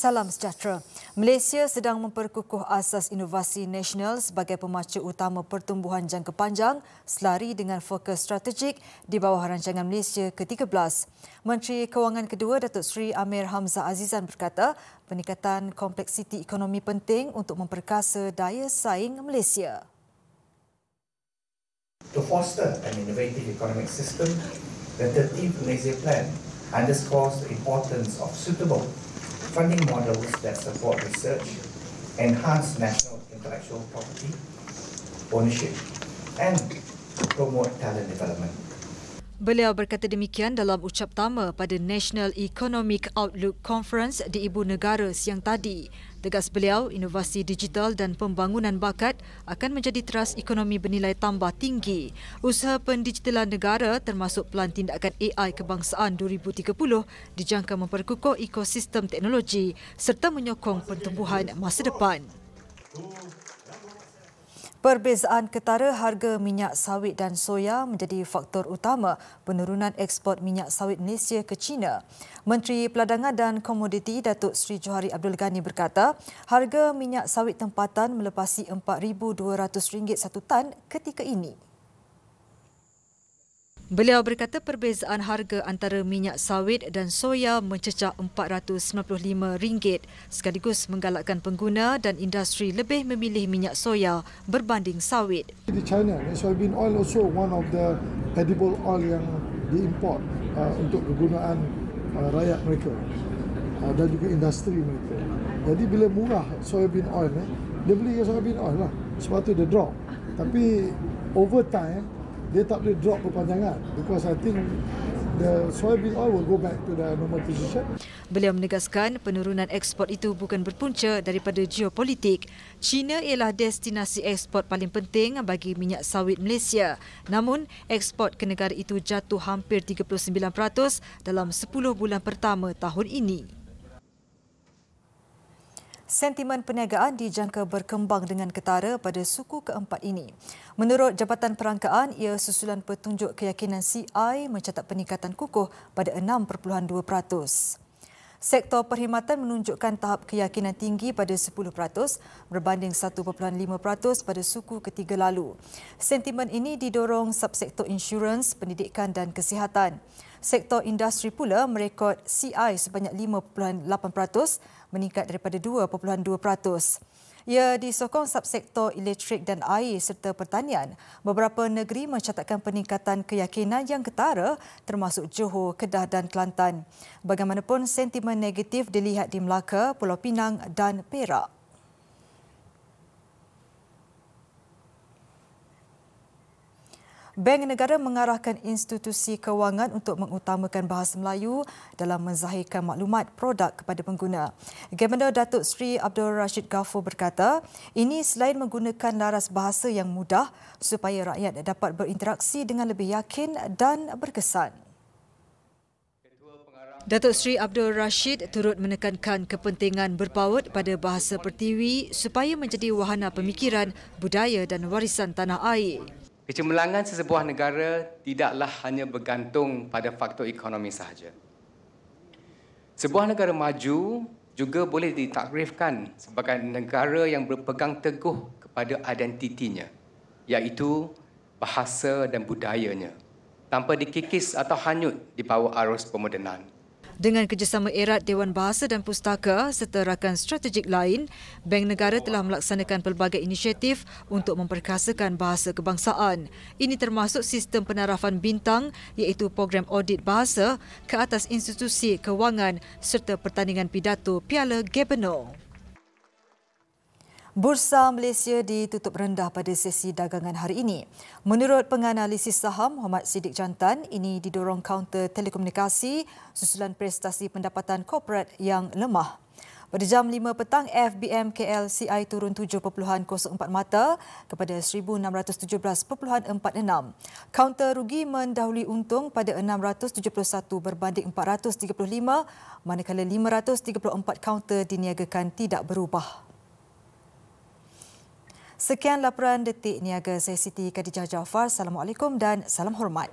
Salam sejahtera. Malaysia sedang memperkukuh asas inovasi nasional sebagai pemacu utama pertumbuhan jangka panjang selari dengan fokus strategik di bawah rancangan Malaysia ke-13. Menteri Kewangan kedua Datuk Seri Amir Hamzah Azizan berkata, peningkatan kompleksiti ekonomi penting untuk memperkasa daya saing Malaysia. To foster an innovative economic system, the 13th Malaysia Plan underscores the importance of suitable funding models that support research, enhance national intellectual property ownership, and promote talent development. Beliau berkata demikian dalam ucap tama pada National Economic Outlook Conference di Ibu Negara siang tadi. Tegas beliau, inovasi digital dan pembangunan bakat akan menjadi teras ekonomi bernilai tambah tinggi. Usaha pendigitalan negara termasuk Pelan Tindakan AI Kebangsaan 2030 dijangka memperkukuh ekosistem teknologi serta menyokong pertumbuhan masa depan. Perbezaan ketara harga minyak sawit dan soya menjadi faktor utama penurunan ekspor minyak sawit Malaysia ke China. Menteri Peladangan dan Komoditi Datuk Seri Johari Abdul Ghani berkata, harga minyak sawit tempatan melepasi RM4,200 satu tan ketika ini. Beliau berkata perbezaan harga antara minyak sawit dan soya mencecah RM495 sekaligus menggalakkan pengguna dan industri lebih memilih minyak soya berbanding sawit. Di China, soybean oil also one of the edible oil yang diimport untuk kegunaan rakyat mereka dan juga industri mereka. Jadi bila murah soybean oil, dia beli soybean oil lah. Sebab tu dia drop. Tapi over time, dia tak boleh drop berpanjangan because I think the soybean oil will go back to the normal position. Beliau menegaskan penurunan ekspor itu bukan berpunca daripada geopolitik. China ialah destinasi ekspor paling penting bagi minyak sawit Malaysia. Namun, ekspor ke negara itu jatuh hampir 39% dalam 10 bulan pertama tahun ini. Sentimen perniagaan dijangka berkembang dengan ketara pada suku keempat ini. Menurut Jabatan Perangkaan, ia susulan petunjuk keyakinan CI mencatat peningkatan kukuh pada 6.2%. Sektor perkhidmatan menunjukkan tahap keyakinan tinggi pada 10% berbanding 1.5% pada suku ketiga lalu. Sentimen ini didorong subsektor insurans, pendidikan dan kesihatan. Sektor industri pula merekod CI sebanyak 5.8%, meningkat daripada 2.2%. Ia disokong subsektor elektrik dan air serta pertanian. Beberapa negeri mencatatkan peningkatan keyakinan yang ketara termasuk Johor, Kedah dan Kelantan. Bagaimanapun, sentimen negatif dilihat di Melaka, Pulau Pinang dan Perak. Bank Negara mengarahkan institusi kewangan untuk mengutamakan bahasa Melayu dalam menzahirkan maklumat produk kepada pengguna. Gubernur Datuk Seri Abdul Rashid Ghafur berkata, ini selain menggunakan laras bahasa yang mudah supaya rakyat dapat berinteraksi dengan lebih yakin dan berkesan. Datuk Seri Abdul Rashid turut menekankan kepentingan berpaut pada bahasa Pertiwi supaya menjadi wahana pemikiran, budaya dan warisan tanah air. Kecemerlangan sesebuah negara tidaklah hanya bergantung pada faktor ekonomi sahaja. Sebuah negara maju juga boleh ditakrifkan sebagai negara yang berpegang teguh kepada identitinya, iaitu bahasa dan budayanya, tanpa dikikis atau hanyut di bawah arus pemodenan. Dengan kerjasama erat Dewan Bahasa dan Pustaka serta rakan strategik lain, Bank Negara telah melaksanakan pelbagai inisiatif untuk memperkasakan bahasa kebangsaan. Ini termasuk sistem penarafan bintang iaitu program audit bahasa ke atas institusi kewangan serta pertandingan pidato Piala Gubernur. Bursa Malaysia ditutup rendah pada sesi dagangan hari ini. Menurut penganalisis saham Muhammad Siddiq Jantan, ini didorong kaunter telekomunikasi susulan prestasi pendapatan korporat yang lemah. Pada jam 5 petang, FBM KLCI turun 7.04 mata kepada 1617.46. Kaunter rugi mendahului untung pada 671 berbanding 435, manakala 534 kaunter diniagakan tidak berubah. Sekian laporan Detik Niaga, saya Siti Khadijah Jaafar. Assalamualaikum dan salam hormat.